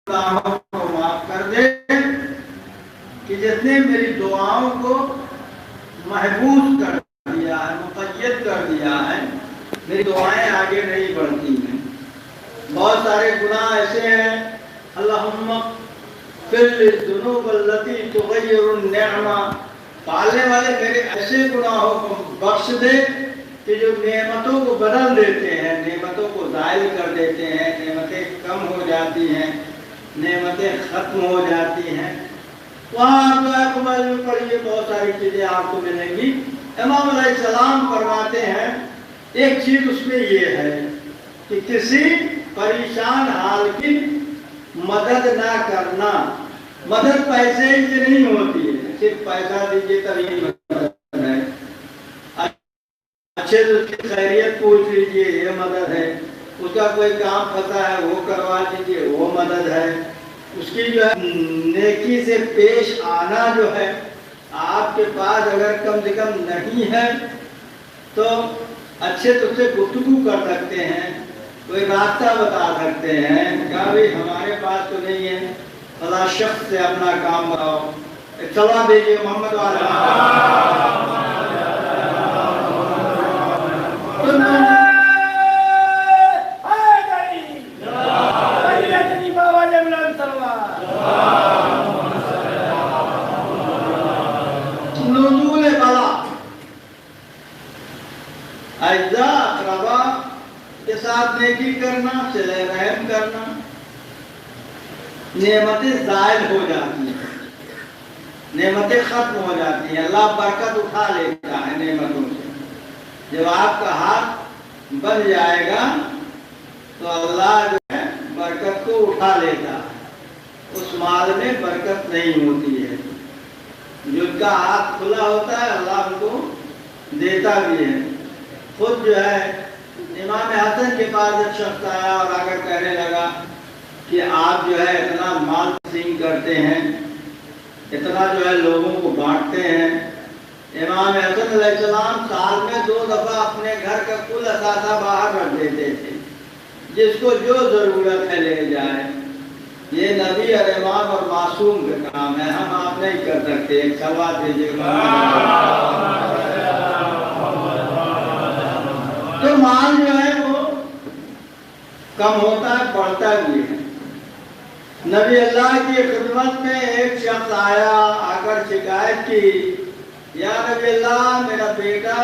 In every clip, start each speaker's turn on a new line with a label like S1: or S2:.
S1: گناہوں کو معاف کر دے کہ جس نے میری دعاؤں کو محبوس کر دیا ہے، مقید کر دیا ہے، میری دعائیں آگے نہیں بڑھتی ہیں۔ بہت سارے گناہ ایسے ہیں، اللہم اغفر للذنوب التی تغیر النعمہ، پالنے والے میرے ایسے گناہوں کو بخش دے کہ جو نعمتوں کو بدل دیتے ہیں، نعمتوں کو زائل کر دیتے ہیں، نعمتیں کم ہو جاتی ہیں، نعمتیں ختم ہو جاتی ہیں۔ وہاں تو اقبال میں پڑھیے بہت ساری چیزیں آپ کو ملیں گی۔ امام علیہ السلام فرماتے ہیں ایک چیز اس میں یہ ہے کہ کسی پریشان حال کی مدد نہ کرنا۔ مدد پیسے سے نہیں ہوتی ہے، صرف پیسہ دیجیے تبھی مدد ہے۔ اچھے سے خیریت پوچھ لیجیے، یہ مدد ہے۔ اس کا کوئی کام پھنسا ہے وہ کروا دیجیے، وہ مدد ہے۔ اس کی جو ہے نیکی سے پیش آنا جو ہے، آپ کے پاس اگر کم سے کم نہیں ہے تو اچھے تو سے گفتگو کر سکتے ہیں، کوئی راستہ بتا سکتے ہیں کہ بھائی ہمارے پاس تو نہیں ہے، فلاں شخص سے اپنا کام بتاؤ، اطلاع دیجیے محمد والا۔ نزول بلا، اجزاء اقربا کے ساتھ نیکی کرنا، صلہ رحم کرنا، نعمتیں زائل ہو جاتی ہیں، نعمتیں ختم ہو جاتی ہیں، اللہ برکت اٹھا لیتا ہے نعمتوں سے۔ جب آپ کا ہاتھ بن جائے گا تو اللہ جو ہے برکت کو اٹھا لیتا ہے، اس مال میں برکت نہیں ہوتی ہے۔ جن کا ہاتھ کھلا ہوتا ہے اللہ ان کو دیتا بھی ہے۔ خود جو ہے امام حسن کے پاس ایک شخص آیا اور آ کر کہنے لگا کہ آپ جو ہے اتنا مال تقسیم کرتے ہیں، اتنا جو ہے لوگوں کو بانٹتے ہیں۔ امام حسن علیہ السلام سال میں 2 دفعہ اپنے گھر کا کل اثاثہ باہر رکھ دیتے تھے، جس کو جو ضرورت ہے لے جائے۔ یہ نبی اور امام اور معصوم کا کام ہے، ہم آپ نہیں کر سکتے۔ ایک سوال دیجیے گا تو مال جو ہے وہ کم ہوتا ہے، بڑھتا بھی ہے۔ نبی اللہ کی خدمت میں ایک شخص آیا، آ کر شکایت کی، یا نبی اللہ میرا بیٹا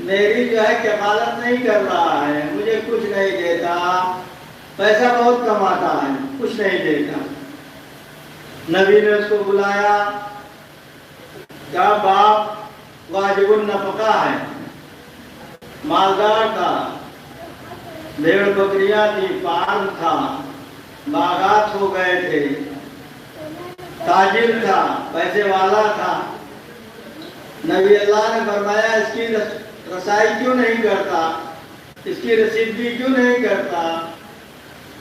S1: میری جو ہے کفالت نہیں کر رہا ہے، مجھے کچھ نہیں دیتا، پیسہ بہت کماتا ہے، کچھ نہیں دیتا۔ نبی نے اس کو بلایا، کہا باپ واجب النفقہ ہے، مالدار تھا، بھیڑ بکریاں تھی، فارم تھا، باغات ہو گئے تھے، تاجر تھا، پیسے والا تھا۔ نبی اللہ نے فرمایا اس کی رسائی کیوں نہیں کرتا، اس کی رسیدگی کیوں نہیں کرتا،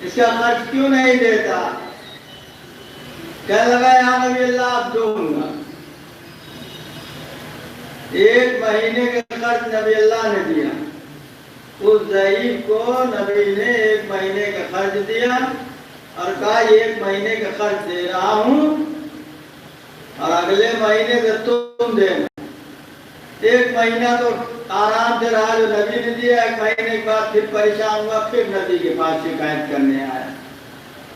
S1: اس کا خرچ کیوں نہیں دیتا؟ کہنے لگا یا نبی اللہ اب دوں گا۔ 1 مہینے کا خرچ نبی اللہ نے دیا، اس ضعیف کو نبی نے 1 مہینے کا خرچ دیا اور کہا 1 مہینے کا خرچ دے رہا ہوں اور اگلے مہینے سے تم دینا۔ 1 مہینہ تو آرام سے رہا جو نبی نے دیا، 1 مہینے کے بعد پھر پریشان ہوا، پھر نبی کے پاس شکایت کرنے آیا،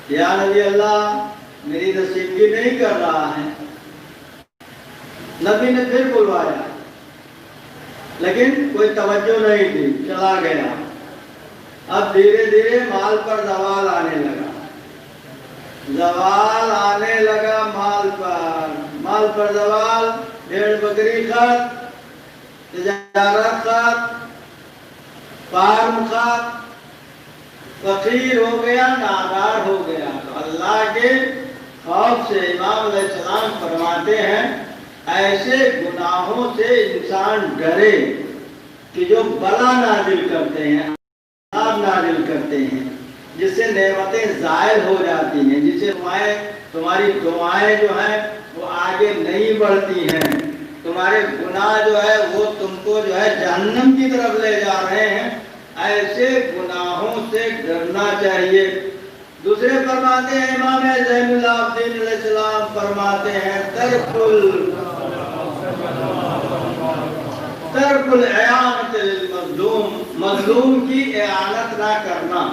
S1: یا نبی اللہ میری رسیدگی نہیں کر رہا ہے۔ نبی نے پھر بلوایا لیکن کوئی توجہ نہیں دی، چلا گیا۔ اب دھیرے دھیرے مال پر زوال آنے لگا، زوال آنے لگا مال پر زوال، بھیڑ بکری خرچ، تجارت خرچ، فارم خرچ، فقیر ہو گیا، نادار ہو گیا۔ تو اللہ کے خوف سے امام علیہ السلام فرماتے ہیں ایسے گناہوں سے انسان ڈرے کہ جو بلا نازل کرتے ہیں، عذاب نازل کرتے ہیں، جس سے نعمتیں زائل ہو جاتی ہیں، جس سے تمہاری دعائیں جو ہیں وہ آگے نہیں بڑھتی ہیں، تمہارے گناہ جو ہے وہ تم کو جو ہے جہنم کی طرف لے جا رہے ہیں۔ ایسے گناہوں سے ڈرنا چاہیے۔ دوسرے فرماتے ہیں امام زین العابدین علیہ السلام فرماتے ہیں ترک الاعانت للمظلوم، مظلوم کی اعانت نہ کرنا۔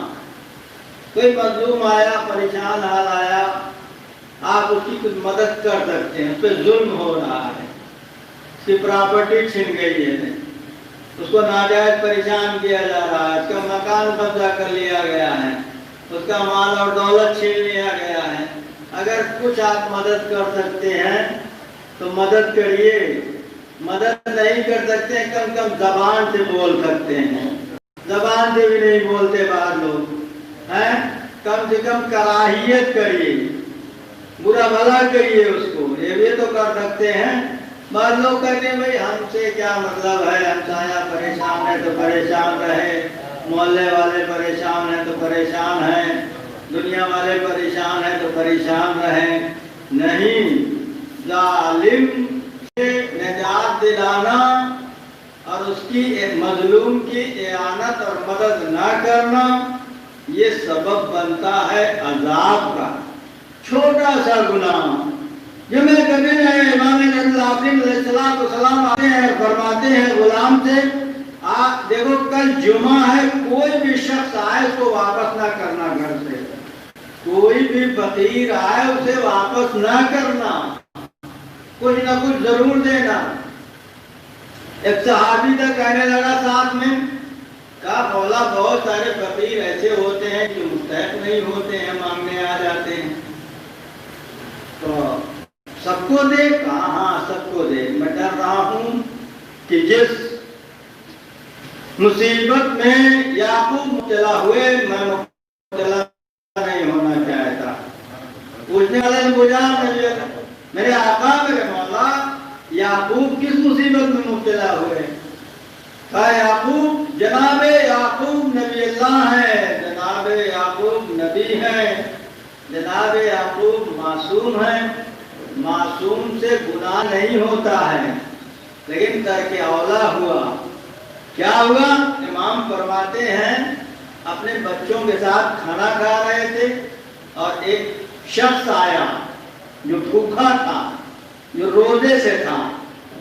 S1: کوئی مظلوم آیا، پریشان حال آیا، آپ اس کی کچھ مدد کر سکتے ہیں، اس پہ ظلم ہو رہا ہے، اس کی پراپرٹی چھن گئی ہے، اس کو ناجائز پریشان کیا جا رہا ہے، اس کا مکان قبضہ کر لیا گیا ہے، اس کا مال اور دولت چھین لیا گیا ہے، اگر کچھ آپ مدد کر سکتے ہیں تو مدد کریے۔ مدد نہیں کر سکتے، کم کم زبان سے بول سکتے ہیں، زبان سے بھی نہیں بولتے بعض لوگ ہیں، کم سے کم کراہیت کریے، برا بھلا کریے اس کو، یہ بھی تو کر سکتے ہیں۔ بعض لوگ کہتے ہیں بھائی ہم سے کیا مطلب ہے، ہمسایہ پریشان ہے تو پریشان رہے، محلے والے پریشان ہیں تو پریشان ہیں، دنیا والے پریشان ہیں تو پریشان رہیں۔ نہیں، ظالم سے نجات دلانا اور اس کی مظلوم کی اعانت اور مدد نہ کرنا، یہ سبب بنتا ہے عذاب کا۔ چھوٹا سا گناہ جمعہ کرنے میں امام زین العابدین علیہ السلام آتے ہیں اور فرماتے ہیں غلام سے، آپ دیکھو کل جمعہ ہے، کوئی بھی شخص آئے اس کو واپس نہ کرنا، گھر سے کوئی بھی فقیر آئے اسے واپس نہ کرنا، کچھ نہ کچھ ضرور دینا۔ ایک صحابی تھا، کہنے لگا ساتھ میں، کہا مولا بہت سارے فقیر ایسے ہوتے ہیں جو مستحق نہیں ہوتے ہیں، مانگنے آ جاتے ہیں، تو سب کو دے؟ کہا ہاں سب کو دے، میں ڈر رہا ہوں کہ جس مصیبت میں یعقوب مبتلا ہوئے میں مبتلا نہیں ہونا چاہتا۔ پوچھنے والے نے پوچھا میرے آقا میرے مولا یعقوب کس مصیبت میں مبتلا ہوئے؟ کہا یعقوب، جناب یعقوب نبی اللہ ہے، جناب یعقوب نبی ہے، جناب یعقوب معصوم ہے، معصوم سے گناہ نہیں ہوتا ہے، لیکن ترک اولا ہوا۔ کیا ہوا؟ امام فرماتے ہیں اپنے بچوں کے ساتھ کھانا کھا رہے تھے اور ایک شخص آیا جو بھوکا تھا، جو روزے سے تھا،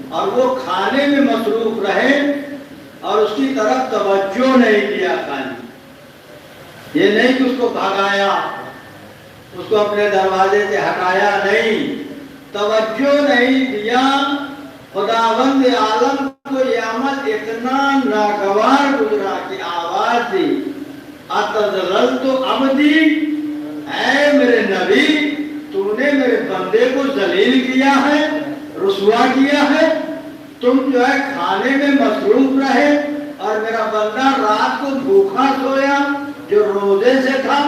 S1: اور وہ کھانے میں مصروف رہے اور اس کی طرف توجہ نہیں دیا، خالی یہ نہیں کہ اس کو بھگایا، اس کو اپنے دروازے سے ہٹایا، نہیں، توجہ نہیں دیا۔ خداوند عالم کو یہ عمل اتنا ناگوار گزرا کہ آواز دی، اتذللت عبدی، اے میرے نبی تو نے میرے بندے کو ذلیل کیا ہے، رسوا کیا ہے، تم جو ہے کھانے میں مصروف رہے اور میرا بندہ رات کو بھوکا سویا جو روزے سے تھا۔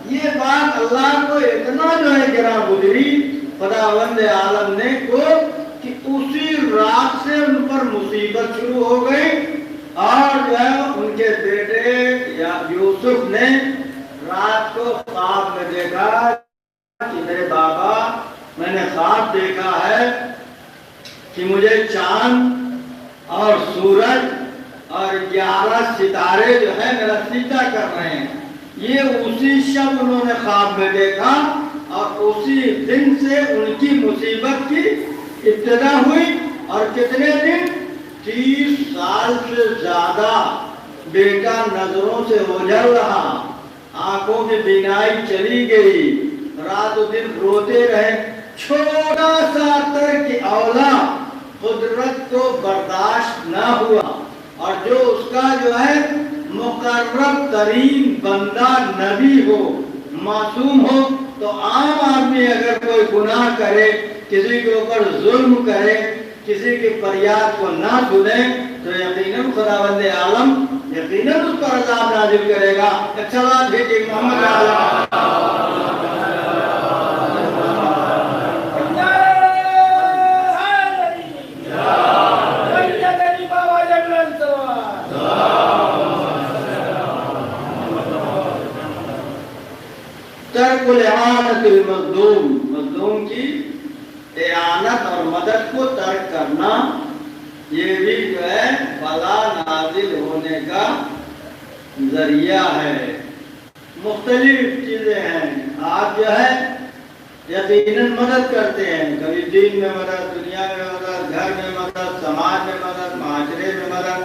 S1: یہ بات اللہ کو اتنا جو ہے گراں گزری خداوند عالم نے کو کہ اسی رات سے ان پر مصیبت شروع ہو گئی، اور جو ہے ان کے بیٹے یا یوسف نے رات کو خواب میں دیکھا کہ میرے بابا میں نے خواب دیکھا ہے کہ مجھے چاند اور سورج اور 11 ستارے جو ہے میرا سجدہ کر رہے ہیں۔ یہ اسی شب انہوں نے خواب میں دیکھا اور اسی دن سے ان کی مصیبت کی ابتدا ہوئی، اور کتنے دن؟ 30 سال سے زیادہ بیٹا نظروں سے اوجھل رہا، آنکھوں کی بینائی چلی گئی، رات و دن روتے رہے۔ چھوٹا سا ترک اولا قدرت کو برداشت نہ ہوا، اور جو اس کا جو ہے مقرب ترین بندہ نبی ہو، معصوم ہو، تو عام آدمی اگر کوئی گناہ کرے، کسی کے اوپر ظلم کرے، کسی کی فریاد کو نہ سنے، تو یقیناً خداوند عالم یقیناً اس پر عذاب نازل کرے گا۔ اچھا بات بھیجیے محمد ترک الاعانت المظلوم، مظلوم کی اعانت اور مدد کو ترک کرنا، یہ بھی جو ہے بلا نازل ہونے کا ذریعہ ہے۔ مختلف چیزیں ہیں. آپ جو ہے یقیناً مدد کرتے ہیں، کبھی دین میں مدد، دنیا میں مدد، گھر میں مدد، سماج میں مدد، معاشرے میں مدد.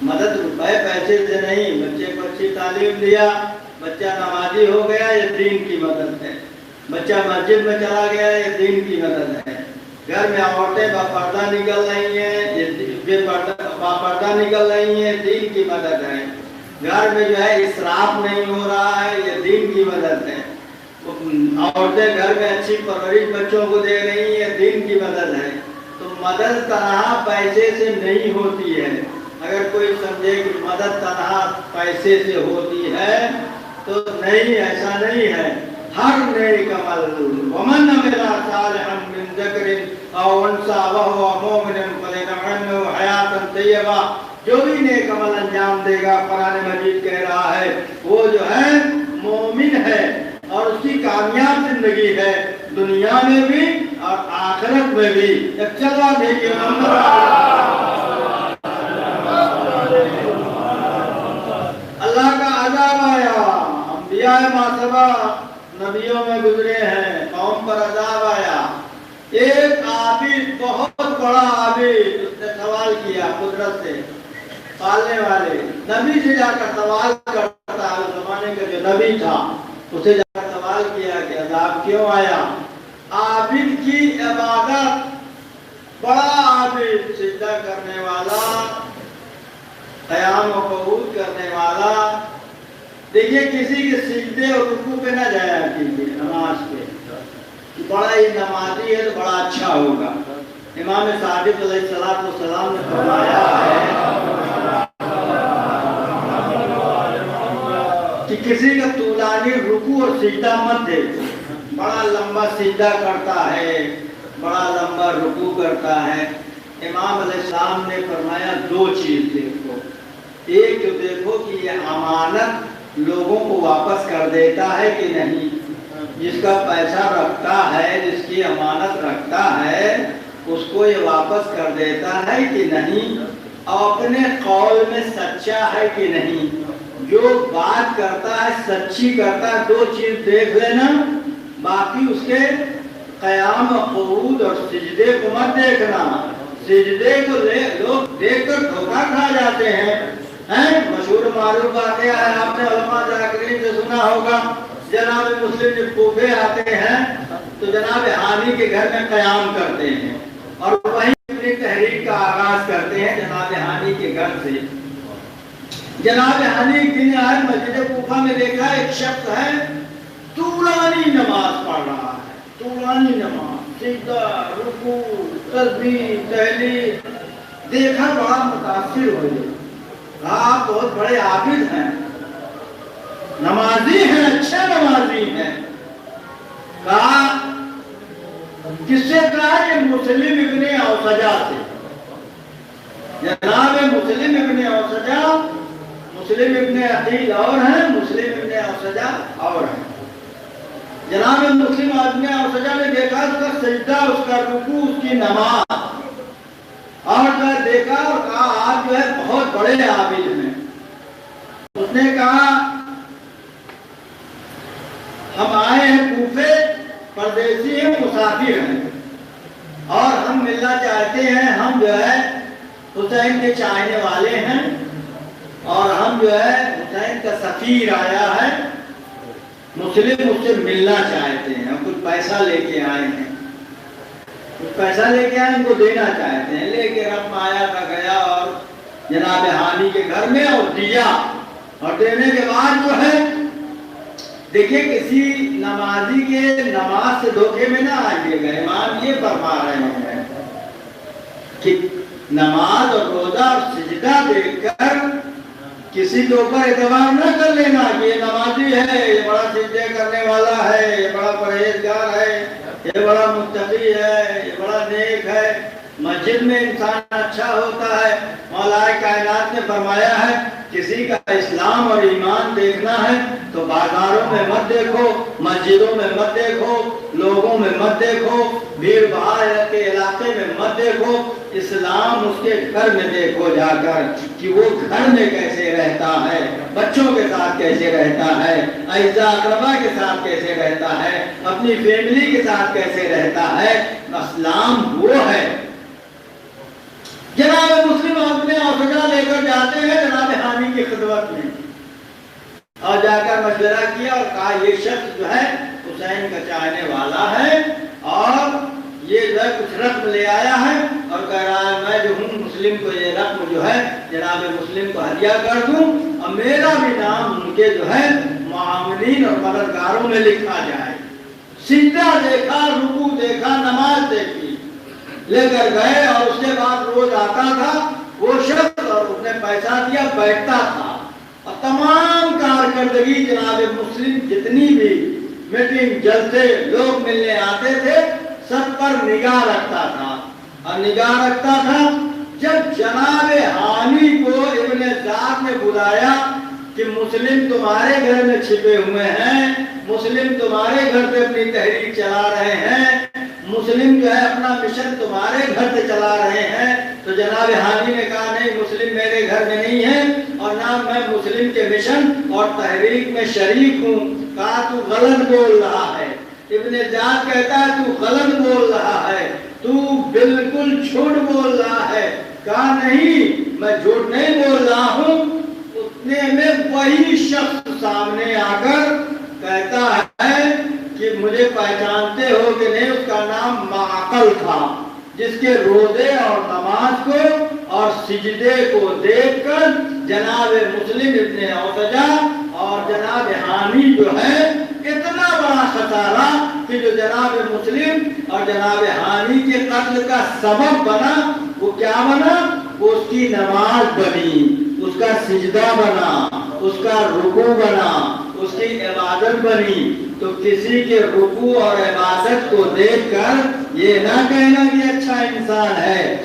S1: مدد روپے پیسے سے نہیں. بچے کو اچھی تعلیم دیا، بچہ نمازی ہو گیا، یہ دین کی مدد ہے. بچہ مسجد میں چلا گیا، یہ دین کی مدد ہے. گھر میں عورتیں باپردہ نکل رہی ہیں، یہ باپردہ نکل رہی ہیں، دین کی مدد ہے. گھر میں جو ہے اسراف نہیں ہو رہا ہے، یہ دین کی مدد ہے. عورتیں گھر میں اچھی پرورش بچوں کو دے رہی ہیں، دین کی مدد ہے. تو مدد تنہا پیسے سے نہیں ہوتی ہے. اگر کوئی سمجھے کہ مدد تنہا پیسے سے ہوتی ہے تو نہیں، ایسا نہیں ہے. ہر نیک عمل ومن عمل صالحا من ذکر او انثى وهو مؤمن فلنحيينه حیاتا طیبہ. جو بھی نیک عمل انجام دے گا، قرآن مجید کہہ رہا ہے، وہ جو ہے مومن ہے اور اس کی کامیاب زندگی ہے، دنیا میں بھی اور آخرت میں بھی. ایک چلا دیکھیے اللہ کا عذاب آیا. انبیاء ماسبہ نبیوں میں گزرے ہیں، قوم پر عذاب آیا. ایک عابد، بہت بڑا عابد، اس نے سوال کیا قدرت سے، پالنے والے نبی سے جا کر سوال کرتا ہے. اس زمانے کا جو نبی تھا اسے جا کر سوال کیا کہ عذاب کیوں آیا. عابد کی عبادت، بڑا عابد، سجدہ کرنے والا، قیام و قعود کرنے والا. دیکھیے کسی کے سجدے اور رکوع پہ نہ جایا کیجیے نماز پہ. بڑا ہی نمازی ہے تو بڑا اچھا ہوگا. امام صادق علیہ السلام نے فرمایا ہے کہ کسی کا طولانی رکوع اور سجدہ مت دیکھو. بڑا لمبا سجدہ کرتا ہے، بڑا لمبا رکوع کرتا ہے. امام علیہ السلام نے فرمایا دو چیز دیکھو. ایک تو دیکھو کہ یہ امانت لوگوں کو واپس کر دیتا ہے کہ نہیں. جس کا پیسہ رکھتا ہے، جس کی امانت رکھتا ہے، اس کو یہ واپس کر دیتا ہے کہ نہیں. اپنے قول میں سچا ہے کہ نہیں. جو بات کرتا ہے سچی کرتا ہے. دو چیز دیکھ لینا، باقی اس کے قیام قعود اور سجدے کو مت دیکھنا. سجدے کو لوگ دیکھ کر دھوکہ کھا جاتے ہیں. مشہور معروف واقعہ ہے، آپ نے علماء ذاکرین سے سنا ہوگا. جناب مسلم جب کوفے آتے ہیں تو جناب ہانی کے گھر میں قیام کرتے ہیں اور وہیں اپنی تحریک کا آغاز کرتے ہیں جناب ہانی کے گھر سے. جناب ہانی ایک دن آئے مسجد کوفہ میں، دیکھا ایک شخص ہے طولانی نماز پڑھ رہا ہے. طولانی نماز، سجدہ، رکوع، تسبیح، تحلیل. دیکھا بڑا متاثر ہو گیا. آپ بہت بڑے عابد ہیں، نمازی ہیں، اچھا نمازی ہیں. کہا کس سے؟ کہا کہ مسلم ابن اوسجا سے. جناب مسلم ابن اوسجا، مسلم ابن عقیل اور ہیں، مسلم ابن اوسجا اور ہیں. جناب مسلم ابن اوسجا نے دیکھا اس کا سجدہ، اس کا رکوع، اس کی نماز، اور دیکھا اور کہا آپ جو ہے بہت بڑے عابد ہیں. اس نے کہا ہم آئے ہیں کوفے، پردیسی ہیں، مسافر ہیں، اور ہم ملنا چاہتے ہیں. ہم جو ہے حسین کے چاہنے والے ہیں اور ہم جو ہے حسین کا سفیر آیا ہے، مسلم اس سے ملنا چاہتے ہیں. ہم کچھ پیسہ لے کے آئے ہیں، کچھ پیسہ لے کے آئے، ان کو دینا چاہتے ہیں. لے کے رقم آیا تھا، گیا اور جناب ہانی کے گھر میں اور دیا. اور دینے کے بعد جو ہے دیکھیے کسی نمازی کے نماز سے دھوکے میں نہ آئیے گا. امام یہ فرما رہے ہیں کہ نماز اور روزہ اور سجدہ دیکھ کر کسی کے اوپر اعتبار نہ کر لینا کہ یہ نمازی ہے، یہ بڑا سجدے کرنے والا ہے، یہ بڑا پرہیزگار ہے، یہ بڑا متقی ہے، یہ بڑا نیک ہے. مسجد میں انسان اچھا ہوتا ہے. مولا کائنات نے فرمایا ہے کسی کا اسلام اور ایمان دیکھنا ہے تو بازاروں میں مت دیکھو، مسجدوں میں مت دیکھو، لوگوں میں مت دیکھو، بھیڑ بھاڑ کے علاقے میں مت دیکھو، اسلام اس کے گھر میں دیکھو جا کر کہ وہ گھر میں کیسے رہتا ہے، بچوں کے ساتھ کیسے رہتا ہے، اعزاء اقربا کے ساتھ کیسے رہتا ہے، اپنی فیملی کے ساتھ کیسے رہتا ہے۔ اسلام وہ ہے۔ جناب مسلم اپنے اوسجا لے کر جاتے ہیں جناب حامی کی خدمت میں، اور جا کر مشورہ کیا اور کہا یہ شخص جو ہے حسین کا چاہنے والا ہے اور یہ جو ہے کچھ رقم لے آیا ہے اور کہہ رہا ہے میں جو ہوں مسلم کو یہ رقم جو ہے جناب مسلم کو ہدیہ کر دوں اور میرا بھی نام ان کے جو ہے معاونین اور مددگاروں میں لکھا جائے۔ سجدہ دیکھا، رکوع دیکھا، نماز دیکھی، لے کر گئے اور اس کے بعد روز آتا تھا وہ شخص اور اس نے پیسہ دیا، بیٹھتا تھا اور تمام کارکردگی جناب مسلم جتنی بھی میٹنگ جلسے لوگ ملنے آتے تھے سب پر نگاہ رکھتا تھا اور نگاہ رکھتا تھا۔ جب جناب حامی کو ابن زیاد نے بلایا کہ مسلم تمہارے گھر میں چھپے ہوئے ہیں، مسلم تمہارے گھر سے اپنی تحریک چلا رہے ہیں، مسلم جو ہے اپنا مشن تمہارے گھر سے چلا رہے ہیں، تو جناب حامی نے کہا نہیں مسلم میرے گھر میں نہیں ہے اور نہ میں مسلم کے مشن اور تحریک میں شریک ہوں۔ کہا تو غلط بول رہا ہے۔ ابن زیاد کہتا ہے تو غلط بول رہا ہے، تو بالکل جھوٹ بول رہا ہے۔ کہا نہیں میں جھوٹ نہیں بول رہا ہوں۔ اتنے میں وہی شخص سامنے آ کر کہتا ہے کہ مجھے پہچانتے ہو کہ نہیں، اس کا نام معقل تھا، جس کے روزے اور نماز کو اور سجدے کو دیکھ کر جناب مسلم ابن اوسجا اور جناب حامی جو ہے اتنا بڑا خسارہ کہ جو جناب مسلم اور جناب حامی کے قتل کا سبب بنا، وہ کیا بنا؟ وہ اس کی نماز بنی، اس کا سجدہ بنا، اس کا رکوع بنا، اس کی عبادت بنی۔ تو کسی کے رکوع اور عبادت کو دیکھ کر یہ نہ کہنا کہ اچھا انسان ہے۔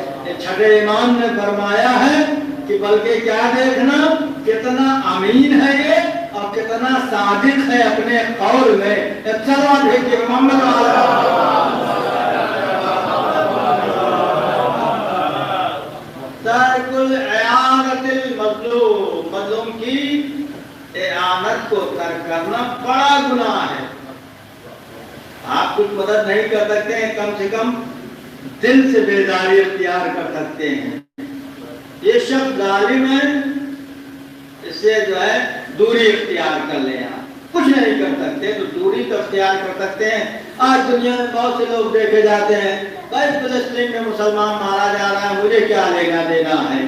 S1: چھٹے امام نے فرمایا ہے کہ بلکہ کیا دیکھنا کتنا امین ہے یہ اور کتنا صادق ہے اپنے قول میں۔ اچھا دیکھیے محمد ترک الاعانۃ المظلوم، مظلوم کی اعانت کو ترک کرنا بڑا گناہ ہے۔ آپ کچھ مدد نہیں کر سکتے ہیں، کم سے کم دل سے بیداری اختیار کر سکتے ہیں۔ یہ شخص ظالم ہے، اس سے جو ہے دوری اختیار کر لیں۔ آپ کچھ نہیں کر سکتے تو دوری تو اختیار کر سکتے ہیں۔ آج دنیا میں بہت سے لوگ دیکھے جاتے ہیں، بھائی فلسطین میں مسلمان مارا جا رہا ہے مجھے کیا لینا دینا ہے،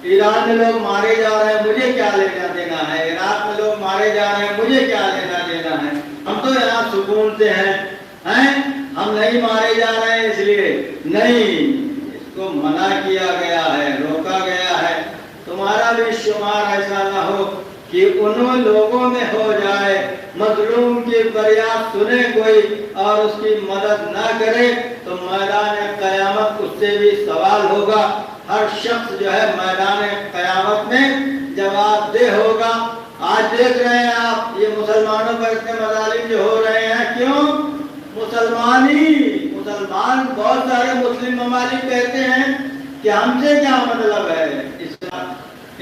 S1: ایران میں لوگ مارے جا رہے ہیں مجھے کیا لینا دینا ہے، عراق میں لوگ مارے جا رہے ہیں مجھے کیا لینا دینا ہے، ہم تو یہاں سکون سے ہیں، ہم نہیں مارے جا رہے ہیں اس لیے نہیں۔ اس کو منع کیا گیا ہے، روکا گیا ہے۔ تمہارا بھی شمار ایسا نہ ہو کہ انہوں لوگوں میں ہو جائے، مظلوم کی فریاد سنے کوئی اور اس کی مدد نہ کرے تو میدان قیامت اس سے بھی سوال ہوگا۔ ہر شخص جو ہے میدان قیامت میں جواب دہ ہوگا۔ آج دیکھ رہے ہیں آپ یہ مسلمانوں پر اتنے مظالم جو ہو رہے ہیں، کیوں؟ مسلمان بہت سارے مسلم ممالک کہتے ہیں کہ ہم سے کیا مطلب ہے،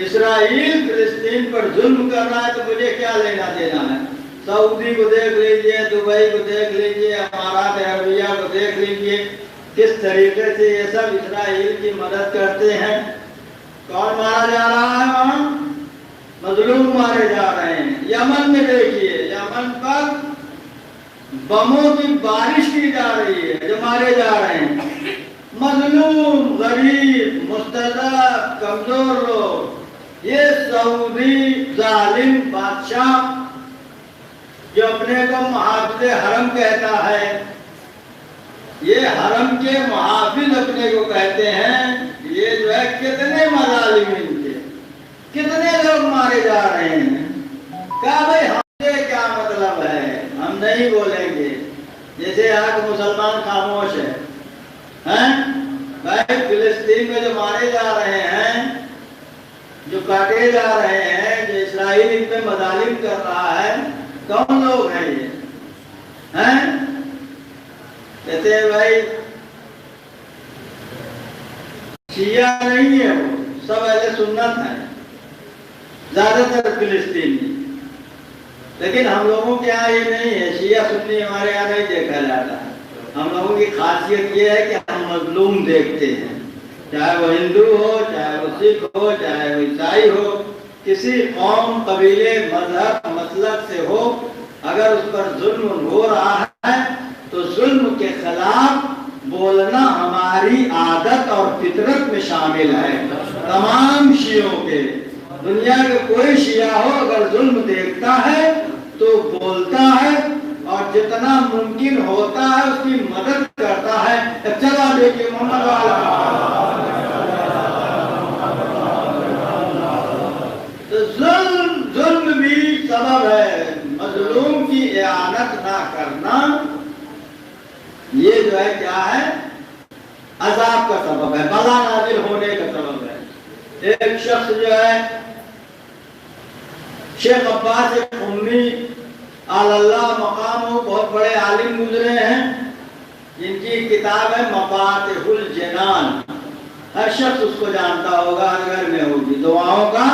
S1: اسرائیل فلسطین پر ظلم کر رہا ہے تو مجھے کیا لینا دینا ہے۔ سعودی کو دیکھ لیجئے، دبئی کو دیکھ لیجئے، امارات عربیہ کو دیکھ لیجئے، کس طریقے سے یہ سب اسرائیل کی مدد کرتے ہیں۔ کون مارا جا رہا ہے وہاں؟ مظلوم مارے جا رہے ہیں۔ یمن میں دیکھیے، یمن پر بموں کی بارش کی جا رہی ہے، جو مارے جا رہے ہیں مظلوم، غریب، مستضعف، کمزور لوگ۔ یہ سعودی ظالم بادشاہ جو اپنے کو محافظ حرم کہتا ہے، یہ حرم کے محافظ اپنے کو کہتے ہیں، یہ جو ہے کتنے مظالم ان کے، کتنے لوگ مارے جا رہے ہیں۔ کہا بھائی ہم سے کیا مطلب ہے، ہم نہیں بولیں گے۔ جیسے آج مسلمان خاموش ہے، بھائی فلسطین میں جو مارے جا رہے ہیں، جو کاٹے جا رہے ہیں، جو اسرائیل ان پہ مظالم کر رہا ہے، کون لوگ ہیں یہ؟ ہیں کہتے ہیں بھائی شیعہ نہیں ہے، وہ سب اہل سنت ہیں، زیادہ تر فلسطینی، لیکن ہم لوگوں کے یہاں یہ نہیں ہے، شیعہ سنی ہمارے یہاں نہیں دیکھا جاتا ہے۔ ہم لوگوں کی خاصیت یہ ہے کہ ہم مظلوم دیکھتے ہیں، چاہے وہ ہندو ہو، چاہے وہ سکھ ہو، چاہے وہ عیسائی ہو، کسی قوم، قبیلے، مذہب، مسلک سے ہو، اگر اس پر ظلم ہو رہا ہے تو ظلم کے خلاف بولنا ہماری عادت اور فطرت میں شامل ہے۔ تمام شیعوں کے، دنیا کے کوئی شیعہ ہو اگر ظلم دیکھتا ہے تو بولتا ہے اور جتنا ممکن ہوتا ہے اس کی مدد کرتا ہے۔ چلا دیکھیے محمد تو ظلم بھی سبب ہے، مظلوم کی اعانت نہ کرنا یہ جو ہے کیا ہے؟ عذاب کا سبب ہے، بلا نازل ہونے کا سبب ہے۔ ایک شخص جو ہے شیخ عباس قمی اللہ مقام ہو، بہت بڑے عالم گزرے ہیں، جن کی کتاب ہے مفاتح الجنان، ہر شخص اس کو جانتا ہوگا، ہر گھر میں ہوگی، دعاؤں کا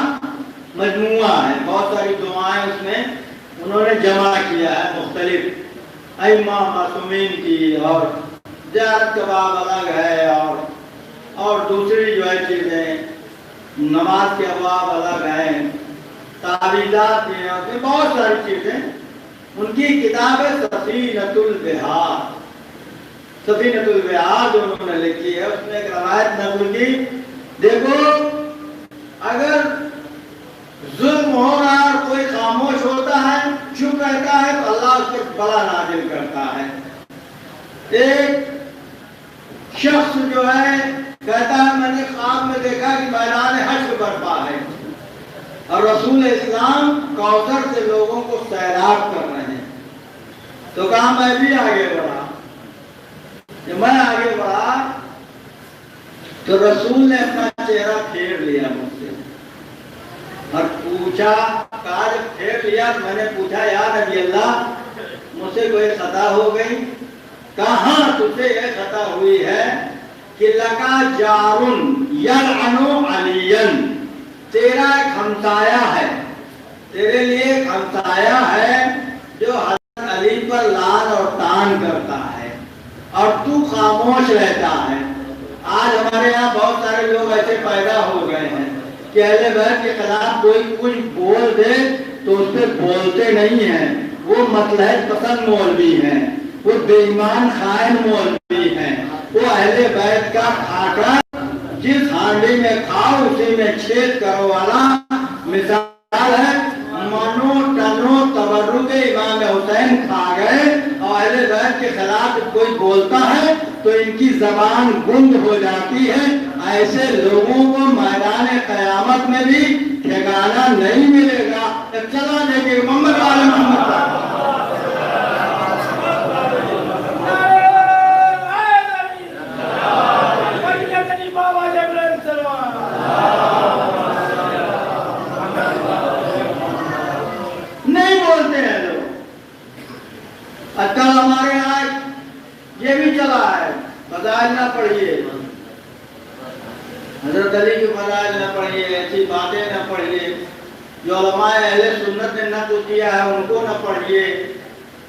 S1: مجموعہ ہے، بہت ساری دعائیں اس میں انہوں نے جمع کیا ہے، مختلف ائمہ معصومین کی، اور زیارت کا باب الگ ہے، اور دوسری جو ہے چیزیں، نماز کے ابواب الگ ہیں، تعویذات بھی ہیں، اس میں بہت ساری چیزیں۔ ان کی کتاب ہے سفینۃ البحار، سفینۃ البحار جو انہوں نے لکھی ہے، اس میں ایک روایت نقل کی، دیکھو اگر ظلم ہو رہا ہے اور کوئی خاموش ہوتا ہے، چپ رہتا ہے، تو اللہ اس پر بلا نازل کرتا ہے۔ ایک شخص جو ہے کہتا ہے میں نے خواب میں دیکھا کہ میدان حشر برپا ہے اور رسول اسلام کوثر سے لوگوں کو سیراب کر رہے ہیں، تو کہا میں بھی آگے بڑھا۔ جب میں آگے بڑھا تو رسول نے اپنا چہرہ پھیر لیا مجھ سے اور پوچھا، کہا جب پھیر لیا تو میں نے پوچھا یا نبی اللہ مجھ سے کوئی خطا ہو گئی؟ کہاں تجھ سے یہ خطا ہوئی ہے کہ لکا جارن یلعنو علین، تیرا ایک ہمسایہ ہے، تیرے لیے ایک ہمسایہ ہے جو حضرت علی پر لعن اور طعن کرتا ہے اور تو خاموش رہتا ہے۔ آج ہمارے یہاں بہت سارے لوگ ایسے پیدا ہو گئے ہیں کہ اہل بیت کے خلاف کوئی کچھ بول دے تو اس پہ بولتے نہیں ہیں، وہ مصلحت پسند مولوی ہیں، وہ بے ایمان خائن مولوی ہیں، وہ اہل بیت کا کھاٹا جس ہانڈی میں کھاؤ اسی میں چھید کرو والا مثال ہے۔ منو ٹنو تبرک امام حسین کھا گئے اور اہل بیت کے خلاف کوئی بولتا ہے تو ان کی زبان گنگ ہو جاتی ہے۔ ایسے لوگوں کو میدان قیامت میں بھی ٹھکانہ نہیں ملے گا۔ چلا دیکھیے محمد والے محمد نہیں بولتے ہیں لوگ۔ آج ہمارے یہاں یہ بھی چلا ہے، فضائل نہ پڑھیے، حضرت علی کی فضائل نہ پڑھیے، ایسی باتیں نہ پڑھیے، جو علماء اہل سنت نے نقل کیا ہے ان کو نہ پڑھیے،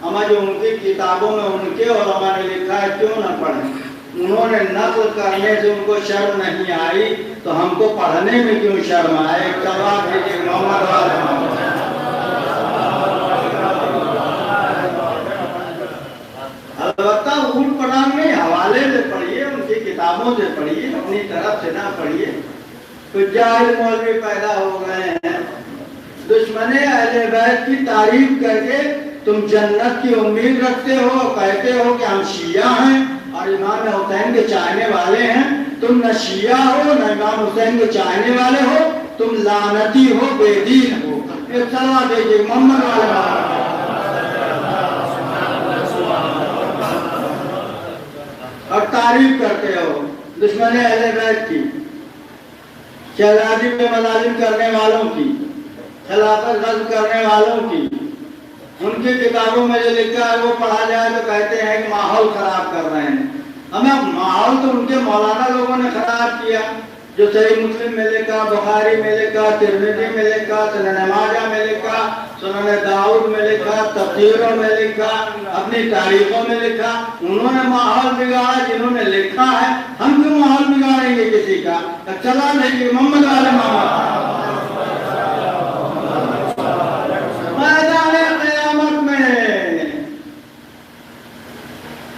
S1: ہمیں جو ان کی کتابوں میں ان کے علماء نے لکھا ہے کیوں نہ پڑھیں؟ انہوں نے نقل کرنے سے ان کو شرم نہیں آئی تو ہم کو پڑھنے میں کیوں شرم آئے؟ جواب دیجیے محمد والے۔ البتہ اونٹ پڑھان میں حوالے سے پڑھیے، ان کی کتابوں سے پڑھیے، اپنی طرف سے نہ پڑھیے۔ تو جاہل مولوی پیدا ہو گئے ہیں، دشمن اہل بیت کی تعریف کر کے تم جنت کی امید رکھتے ہو، کہتے ہو کہ ہم شیعہ ہیں اور امام حسین کے چاہنے والے ہیں۔ تم نہ شیعہ ہو نہ امام حسین کے چاہنے والے ہو، تم لعنتی ہو، بے دین ہو۔ یہ صلوات دیجیے محمد والے۔ اور تعریف کرتے ہو دشمن اہل بیت کی، شہزادی میں مظالم کرنے والوں کی، خلافت غصب کرنے والوں کی، ان کی کتابوں میں جو لکھا ہے وہ پڑھا جائے تو کہتے ہیں کہ ماحول خراب کر رہے ہیں. ہمیں ماحول تو ان کے مولانا لوگوں نے خراب کیا. جو صحیح مسلم میں لکھا، بخاری میں لکھا، ترمذی میں لکھا، سنن ماجہ میں لکھا، سنن داؤد میں لکھا، تفسیروں میں لکھا، اپنی تاریخوں میں لکھا، انہوں نے ماحول بگاڑا. جنہوں نے لکھا ہے ہم کیوں ماحول بگاڑیں گے کسی کا؟ چلا نہیں محمد والے محمد میدان قیامت میں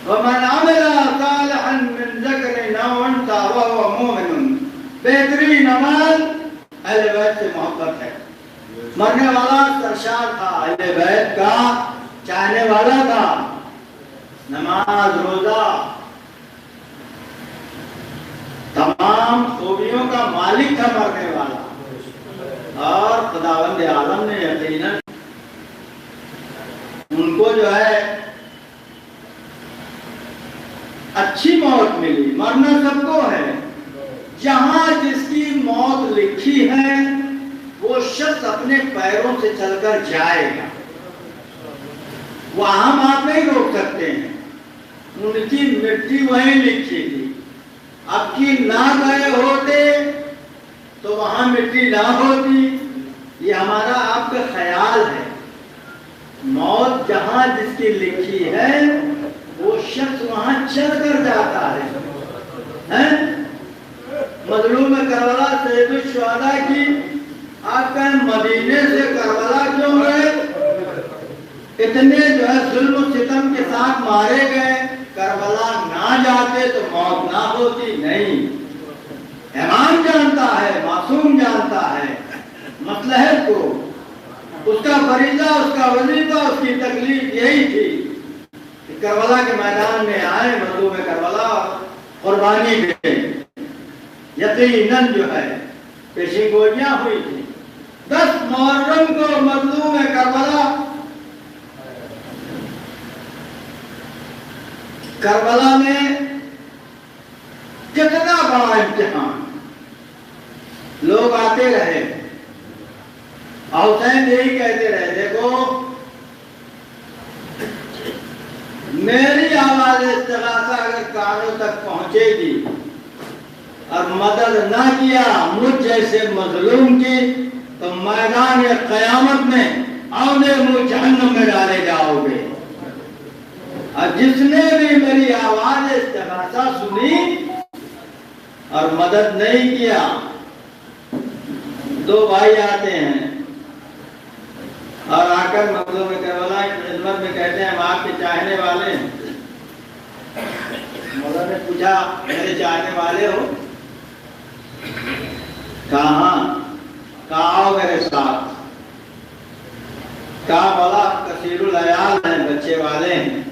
S1: ومن عمل صالحا من ذکر او انثى وهو مؤمن. بہترین عمل اہل بیت سے محبت ہے. مرنے والا سرشار تھا، اہل بیت کا چاہنے والا تھا. نماز، روزہ، تمام خوبیوں کا مالک تھا مرنے والا. اور خداوند عالم نے یقیناً ان کو جو ہے اچھی موت ملی. مرنا سب کو ہے. جہاں جس کی موت لکھی ہے وہ شخص اپنے پیروں سے چل کر جائے گا. وہاں ہم آپ نہیں روک سکتے ہیں. ان کی مٹی وہیں لکھی تھی. اب کی نہ گئے ہوتے تو وہاں مٹی نہ ہوتی. یہ ہمارا آپ کا خیال ہے. موت جہاں جس کی لکھی ہے وہ شخص وہاں چل کر جاتا ہے. مظلوم کربلا سید الشہداء کی آپ کا مدینے سے کربلا کیوں گئے؟ اتنے جو ہے ظلم و ستم کے ساتھ مارے گئے. کربلا نہ جاتے تو موت نہ ہوتی. نہیں، امام جانتا ہے، معصوم جانتا ہے مصلحت کو. اس کا فریضہ، اس کا وظیفہ، اس کی تکلیف یہی تھی کہ کربلا کے میدان میں آئے، مظلوم کربلا قربانی دے. یقیناً جو ہے پیشی گوئیاں ہوئی تھی. 10 محرم کو مظلوم کربلا میں کتنا بڑا امتحان. لوگ آتے رہے. حسین یہی کہتے رہے، دیکھو میری آواز استغاثہ اگر کانوں تک پہنچے گی اور مدد نہ کیا مجھ جیسے مظلوم کی تو میدان قیامت میں آؤنے منہ جہنم میں ڈالے جاؤ گے. اور جس نے بھی میری آواز استغاثہ سنی اور مدد نہیں کیا. 2 بھائی آتے ہیں اور آ کر مظلوم کربلا کی خدمت میں کہتے ہیں ہم آپ کے چاہنے والے ہیں. مولا نے پوچھا میرے چاہنے والے ہو؟ کہاں؟ کہا آؤ میرے ساتھ. کہا مولا کثیر العیال ہیں، بچے والے ہیں.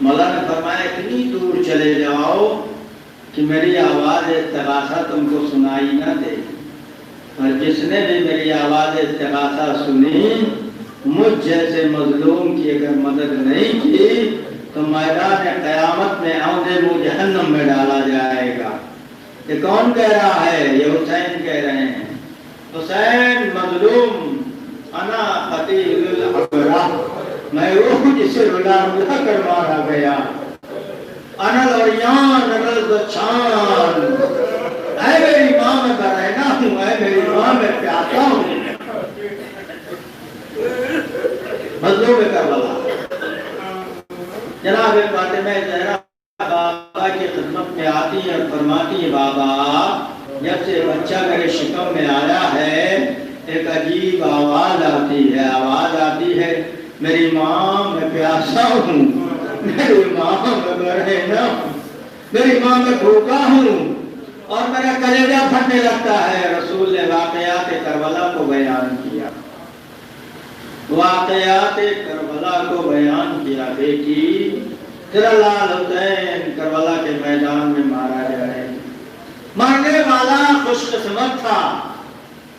S1: مولا نے فرمایا اتنی دور چلے جاؤ کہ میری آواز استغاثہ تم کو سنائی نہ دے. اور جس نے بھی میری آواز استغاثہ سنی مجھ جیسے مظلوم کی اگر مدد نہیں کی تو میدان قیامت میں آؤندے منہ جہنم میں ڈالا جائے گا. یہ کون کہہ رہا ہے؟ یہ حسین کہہ رہے ہیں. حسین مظلوم، انا قتیل الابرہ، میں روح جسے رلا رلا کر مارا گیا. انا العریان الرزچان، اے میری ماں میں برہنہ ہوں، اے میری ماں میں پیاسا ہوں. مظلوم کربلا. جناب فاطمہ زہرا بابا کی خدمت میں آتی ہے اور فرماتی ہے بابا جب سے بچہ میرے شکم میں آیا ہے ایک عجیب آواز آتی ہے میری ماں میں پیاسا ہوں، میری ماں میں برہنہ ہوں، میری ماں میں بھوکا ہوں اور میرا کلیجہ پھٹنے لگتا ہے. رسول نے واقعات کربلا کو بیان کیا. واقعات کربلا کو بیان کیا. بیٹی تیرا لال حسین کربلا کے میدان میں مارا جائے. مرنے والا خوش قسمت تھا،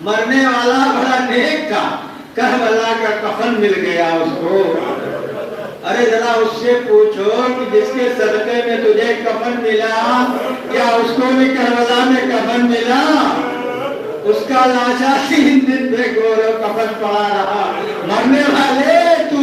S1: مرنے والا بڑا نیک تھا. کربلا کا کفن مل گیا اس کو. ارے ذرا اس سے پوچھو کہ جس کے صدقے میں تجھے کفن ملا کیا اس کو بھی کربلا میں کفن ملا؟ اس کا لاشا 3 دن پہ گورو کفن پڑا رہا. مرنے والے تو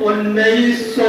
S2: 1900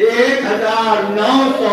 S2: 1900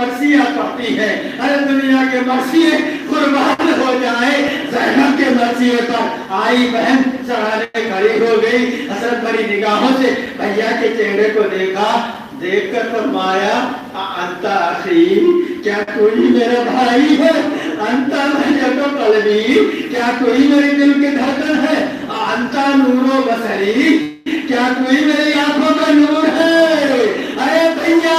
S2: مرثیہ پڑھتی ہے، ارے دنیا کے مرثیے قربان ہو جائے، زینب کے مرثیے پر آئی بہن سرانے کھڑی ہو گئی، حسرت بھری نگاہوں سے بھیا کے چہرے کو دیکھا، دیکھ کر فرمایا انتا اخی، کیا کوئی میرا بھائی ہے؟ انتا بھجتو قلبی، کیا کوئی میرے دل کے دھڑکن ہے؟ انتا نور و بصری، کیا کوئی میری آنکھوں کا نور ہے؟ ارے بھیا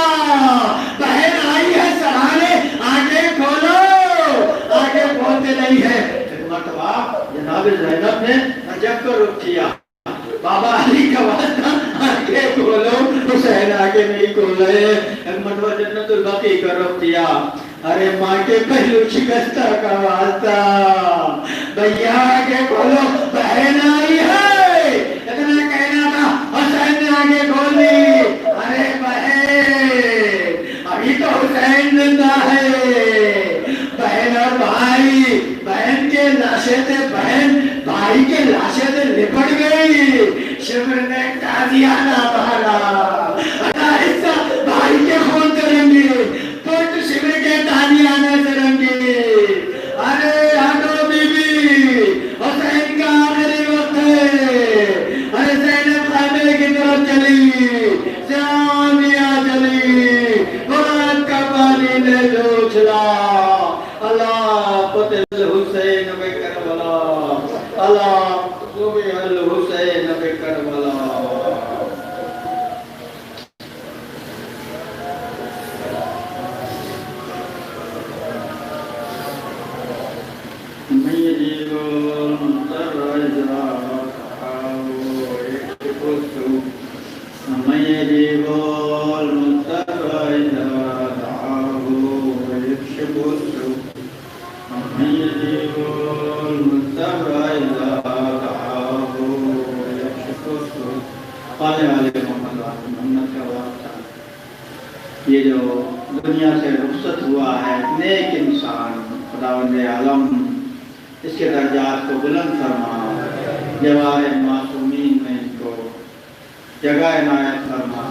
S2: بہن آئی ہے سرانے، آنکھیں کھولو، آنکھیں کھولتے نہیں ہے۔ مرتبہ جناب زینب نے عجب کو رخ کیا، بابا علی کا واسطہ آنکھیں کھولو، حسین آگے نہیں کھول رہے، ایک مرتبہ جنت البقیع کا رخ کیا، ارے ماں کے پہلو شکستہ کا واسطہ، بھیا آگے کھولو، بہن آئی ہے، اتنا کہنا تھا، حسین نے آگے کھول دی، ارے بہن ابھی تو حسین زندہ ہے، بہن اور بھائی، بہن کے لاشے سے بہن بھائی کے لاشے سے لپٹ گئی، شمر نے تازیانہ مارا، حصہ بھائی کے خون سے رنگی، پوٹ شمر کے تازیانہ سے رنگی، ارے ہٹو بی بی، حسین کا آخری وقت ہے، ارے زینب خیمے کی طرف چلی، جامعہ چلی، مراد کا پانی لے جو چھلا، اللہ قتل حسین بے کربلا، اللہ ذبح الحسین بے کربلا۔ میں یجیب المضطر اذا دعاه ويكشف السوء، میں یجیب المضطر اذا دعاه ويكشف السوء، میں یجیب المضطر اذا دعاه ويكشف السوء۔ پالنے والے محمد کا واسطہ، یہ جو دنیا سے رخصت ہوا ہے نیک انسان، خداوند عالم اس کے درجات کو بلند فرما، جوار معصومین میں ان کو جگہ عنایت فرما،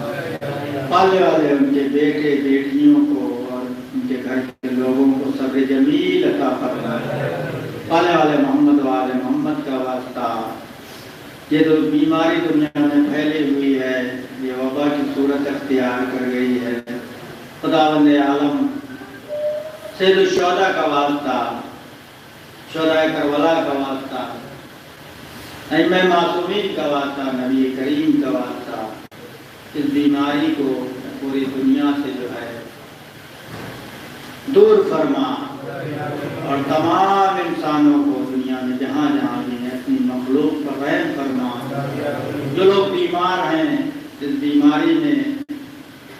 S2: پالنے والے ان کے بیٹے بیٹیوں کو اور ان کے گھر کے لوگوں کو صبر جمیل عطا فرما، پالنے والے محمد والے محمد کا واسطہ، یہ جو بیماری دنیا میں پھیلی ہوئی ہے، یہ وبا کی صورت اختیار کر گئی ہے، خداوند عالم سید الشہداء کا واسطہ، شہدائے کربلا کا واسطہ، ائمہ معصومین کا واسطہ، نبی کریم کا واسطہ، اس بیماری کو پوری دنیا سے جو ہے دور فرما، اور تمام انسانوں کو دنیا میں جہاں جہاں بھی ہیں اپنی مخلوق پر رحم فرما، جو لوگ بیمار ہیں اس بیماری میں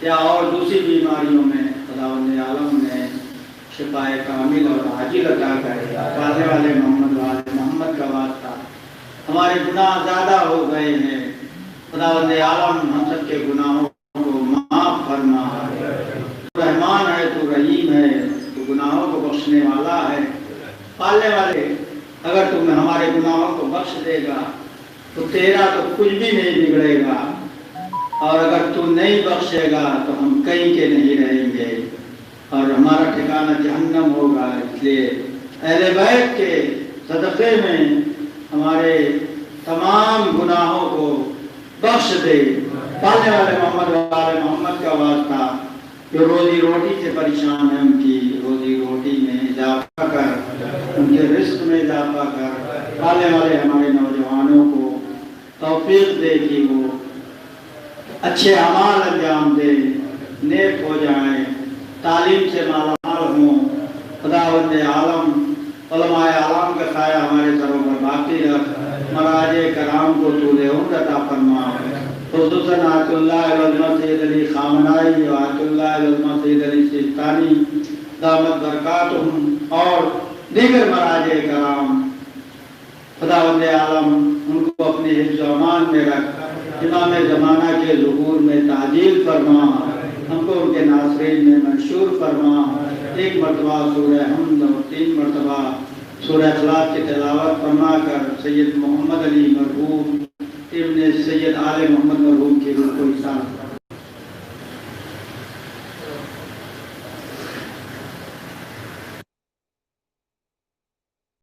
S2: یا اور دوسری بیماریوں میں خداوند عالم نے شفاء کامل اور عاجل عطا کرے، پالنے والے محمد کا واسطہ، ہمارے گناہ زیادہ ہو گئے ہیں، خداوند عالم ہم سب کے گناہوں کو معاف فرما، تو رحمان ہے، تو رحیم ہے، تو گناہوں کو بخشنے والا ہے، پالنے والے اگر تم ہمارے گناہوں کو بخش دے گا تو تیرا تو کچھ بھی نہیں بگڑے گا، اور اگر تو نہیں بخشے گا تو ہم کہیں کے نہیں رہیں گے اور ہمارا ٹھکانہ جہنم ہوگا، اس لیے اہل بیت کے صدقے میں ہمارے تمام گناہوں کو بخش دے، پالنے والے محمد کا واسطہ، جو روزی روٹی سے پریشان ہیں ان کی روزی روٹی میں اضافہ کر، ان کے رزق میں اضافہ کر، پالنے والے ہمارے نوجوانوں کو توفیق دے کہ وہ اچھے اعمال انجام دے، نیک ہو جائیں، تعلیم سے مالا مال ہوں، خداوند عالم علماء عالم کا سایہ ہمارے سروں پر باقی رکھ، مراجع کرام کو تو دے عمر عطا فرما، خصوصاً آیت اللہ علماء سید علی خامنائی و آیت اللہ علماء سید علی سیستانی دامت برکاتہم اور دیگر مراجع کرام، خداوند عالم ان کو اپنے حفظ و امان میں رکھ، امام زمانہ کے ظہور میں تعجیل فرما، ہم کو ان کے ناصرین میں منشور فرما، ایک مرتبہ سورہ حمد اور 3 مرتبہ سورہ اخلاص کی تلاوت فرما کر سید محمد علی مرحوم ابن سید آل محمد مرحوم کی روح کو حساب